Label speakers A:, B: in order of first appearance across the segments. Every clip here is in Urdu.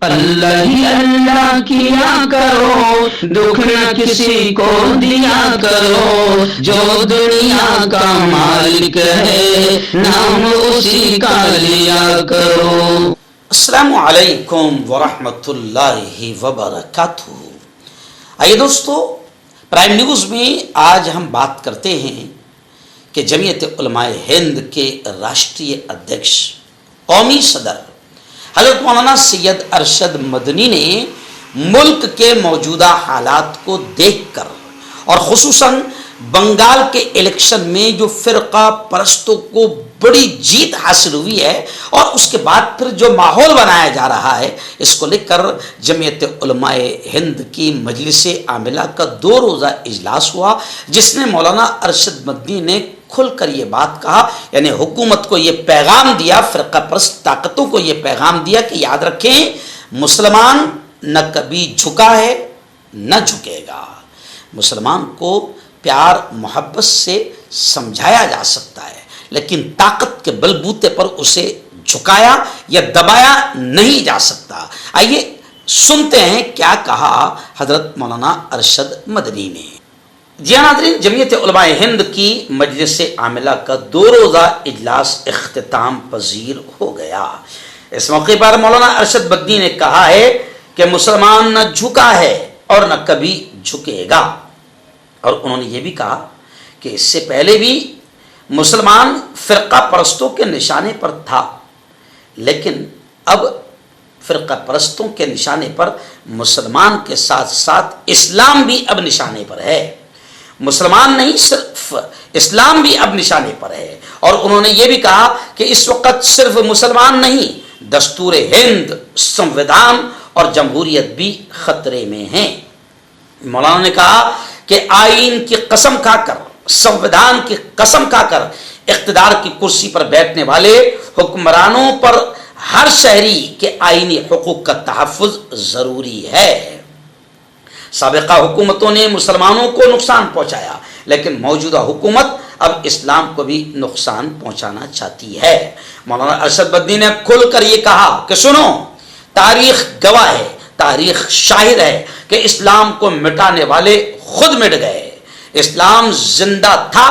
A: اللہ ہی اللہ کیا کرو، دکھ نہ کسی کو دیا کرو، جو دنیا کا مالک ہے نام اسی کا لیا کرو۔
B: السلام علیکم ورحمۃ اللہ وبرکاتہ۔ آئیے دوستو، پرائم نیوز میں آج ہم بات کرتے ہیں کہ جمعیت علماء ہند کے راشٹریہ ادھیکش قومی صدر حضرت مولانا سید ارشد مدنی نے ملک کے موجودہ حالات کو دیکھ کر اور خصوصاً بنگال کے الیکشن میں جو فرقہ پرستوں کو بڑی جیت حاصل ہوئی ہے اور اس کے بعد پھر جو ماحول بنایا جا رہا ہے، اس کو لے کر جمعیت علماء ہند کی مجلس عاملہ کا 2 روزہ اجلاس ہوا، جس میں مولانا ارشد مدنی نے کھل کر یہ بات کہا، یعنی حکومت کو یہ پیغام دیا، فرقہ پرست طاقتوں کو یہ پیغام دیا کہ یاد رکھیں مسلمان نہ کبھی جھکا ہے نہ جھکے گا۔ مسلمان کو پیار محبت سے سمجھایا جا سکتا ہے، لیکن طاقت کے بل بوتے پر اسے جھکایا یا دبایا نہیں جا سکتا۔ آئیے سنتے ہیں کیا کہا حضرت مولانا ارشد مدنی نے۔ جی ناظرین، جمعیت علماء ہند کی مجلس عاملہ کا 2 روزہ اجلاس اختتام پذیر ہو گیا۔ اس موقع پر مولانا ارشد مدنی نے کہا ہے کہ مسلمان نہ جھکا ہے اور نہ کبھی جھکے گا، اور انہوں نے یہ بھی کہا کہ اس سے پہلے بھی مسلمان فرقہ پرستوں کے نشانے پر تھا، لیکن اب فرقہ پرستوں کے نشانے پر مسلمان کے ساتھ ساتھ اسلام بھی اب نشانے پر ہے۔ مسلمان نہیں، صرف اسلام بھی اب نشانے پر ہے۔ اور انہوں نے یہ بھی کہا کہ اس وقت صرف مسلمان نہیں، دستور ہند، سنویدھان اور جمہوریت بھی خطرے میں ہیں۔ مولانا نے کہا کہ آئین کی قسم کھا کر، سنویدھان کی قسم کھا کر اقتدار کی کرسی پر بیٹھنے والے حکمرانوں پر ہر شہری کے آئینی حقوق کا تحفظ ضروری ہے۔ سابقہ حکومتوں نے مسلمانوں کو نقصان پہنچایا، لیکن موجودہ حکومت اب اسلام کو بھی نقصان پہنچانا چاہتی ہے۔ مولانا ارشد مدنی نے کھل کر یہ کہا کہ سنو، تاریخ گواہ ہے، تاریخ شاہد ہے کہ اسلام کو مٹانے والے خود مٹ گئے۔ اسلام زندہ تھا،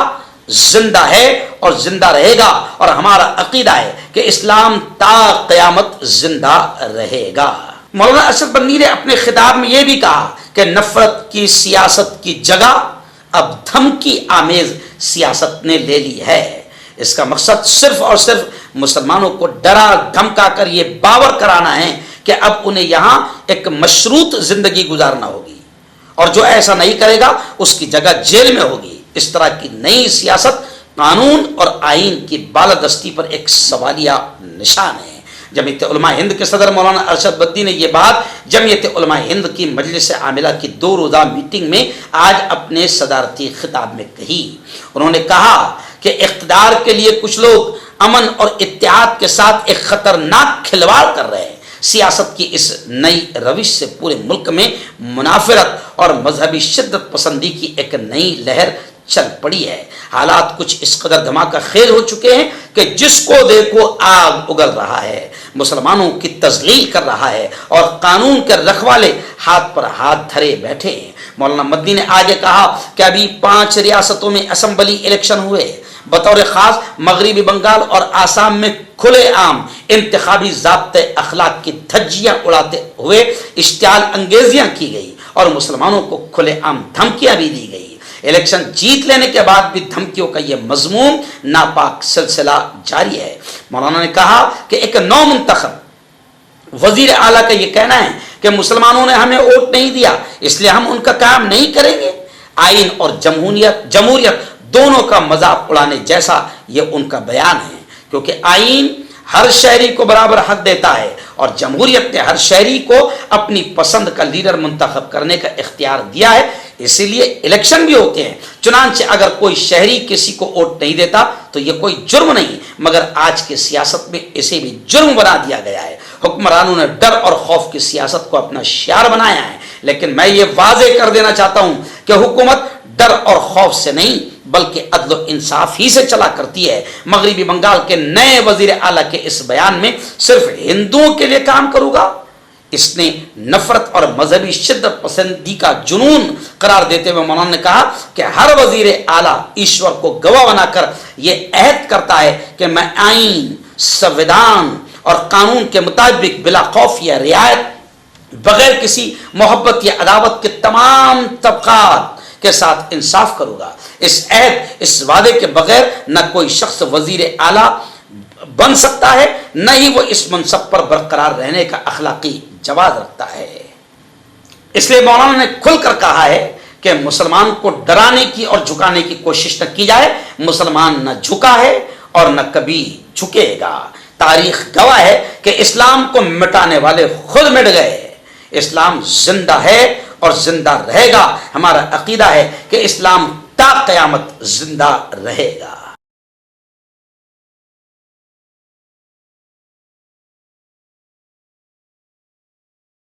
B: زندہ ہے اور زندہ رہے گا، اور ہمارا عقیدہ ہے کہ اسلام تا قیامت زندہ رہے گا۔ مولانا ارشد مدنی نے اپنے خطاب میں یہ بھی کہا کہ نفرت کی سیاست کی جگہ اب دھمکی آمیز سیاست نے لے لی ہے۔ اس کا مقصد صرف اور صرف مسلمانوں کو ڈرا دھمکا کر یہ باور کرانا ہے کہ اب انہیں یہاں ایک مشروط زندگی گزارنا ہوگی، اور جو ایسا نہیں کرے گا اس کی جگہ جیل میں ہوگی۔ اس طرح کی نئی سیاست قانون اور آئین کی بالادستی پر ایک سوالیہ نشان ہے۔ جمعیت علماء ہند کے صدر مولانا ارشد مدنی نے یہ بات جمعیت علماء ہند کی مجلس عاملہ کی 2 روزہ میٹنگ میں آج اپنے صدارتی خطاب میں کہی۔ انہوں نے کہا کہ اقتدار کے لیے کچھ لوگ امن اور اتحاد کے ساتھ ایک خطرناک کھلواڑ کر رہے ہیں۔ سیاست کی اس نئی روش سے پورے ملک میں منافرت اور مذہبی شدت پسندی کی ایک نئی لہر چل پڑی ہے۔ حالات کچھ اس قدر دھماکہ خیز ہو چکے ہیں کہ جس کو دیکھو آگ اگل رہا ہے، مسلمانوں کی تذلیل کر رہا ہے، اور قانون کے رکھوالے ہاتھ پر ہاتھ دھرے بیٹھے ہیں۔ مولانا مدنی نے آگے کہا کہ ابھی 5 ریاستوں میں اسمبلی الیکشن ہوئے، بطور خاص مغربی بنگال اور آسام میں کھلے عام انتخابی ضابطۂ اخلاق کی دھجیاں اڑاتے ہوئے اشتعال انگیزیاں کی گئی اور مسلمانوں کو کھلے عام دھمکیاں بھی دی گئی۔ الیکشن جیت لینے کے بعد بھی دھمکیوں کا یہ مذموم ناپاک سلسلہ جاری ہے۔ مولانا نے کہا کہ ایک نو منتخب وزیر اعلیٰ کا یہ کہنا ہے کہ مسلمانوں نے ہمیں ووٹ نہیں دیا، اس لیے ہم ان کا کام نہیں کریں گے۔ آئین اور جمہوریت دونوں کا مذاق اڑانے جیسا یہ ان کا بیان ہے، کیونکہ آئین ہر شہری کو برابر حق دیتا ہے اور جمہوریت نے ہر شہری کو اپنی پسند کا لیڈر منتخب کرنے کا اختیار دیا ہے، اسی لیے الیکشن بھی ہوتے ہیں۔ چنانچہ اگر کوئی شہری کسی کو ووٹ نہیں دیتا تو یہ کوئی جرم نہیں، مگر آج کی سیاست میں اسے بھی جرم بنا دیا گیا ہے۔ حکمرانوں نے ڈر اور خوف کی سیاست کو اپنا شعار بنایا ہے، لیکن میں یہ واضح کر دینا چاہتا ہوں کہ حکومت ڈر اور خوف سے نہیں بلکہ عدل و انصاف ہی سے چلا کرتی ہے۔ مغربی بنگال کے نئے وزیر اعلیٰ کے اس بیان میں صرف ہندوؤں کے لیے کام کروں گا، اس نے نفرت اور مذہبی شدت پسندی کا جنون قرار دیتے ہوئے مولانا نے کہا کہ ہر وزیر اعلیٰ ایشور کو گواہ بنا کر یہ عہد کرتا ہے کہ میں آئین، سنویدھان اور قانون کے مطابق بلا خوف یا رعایت بغیر کسی محبت یا عداوت کے تمام طبقات کے ساتھ انصاف کروں گا۔ اس عہد، اس وعدے کے بغیر نہ کوئی شخص وزیر اعلیٰ بن سکتا ہے، نہ ہی وہ اس منصب پر برقرار رہنے کا اخلاقی جواز رکھتا ہے۔ اس لیے مولانا نے کھل کر کہا ہے کہ مسلمان کو ڈرانے کی اور جھکانے کی کوشش نہ کی جائے۔ مسلمان نہ جھکا ہے اور نہ کبھی جھکے گا۔ تاریخ گواہ ہے کہ اسلام کو مٹانے والے خود مٹ گئے۔ اسلام زندہ ہے اور زندہ رہے گا۔ ہمارا عقیدہ ہے کہ اسلام تا قیامت زندہ رہے گا۔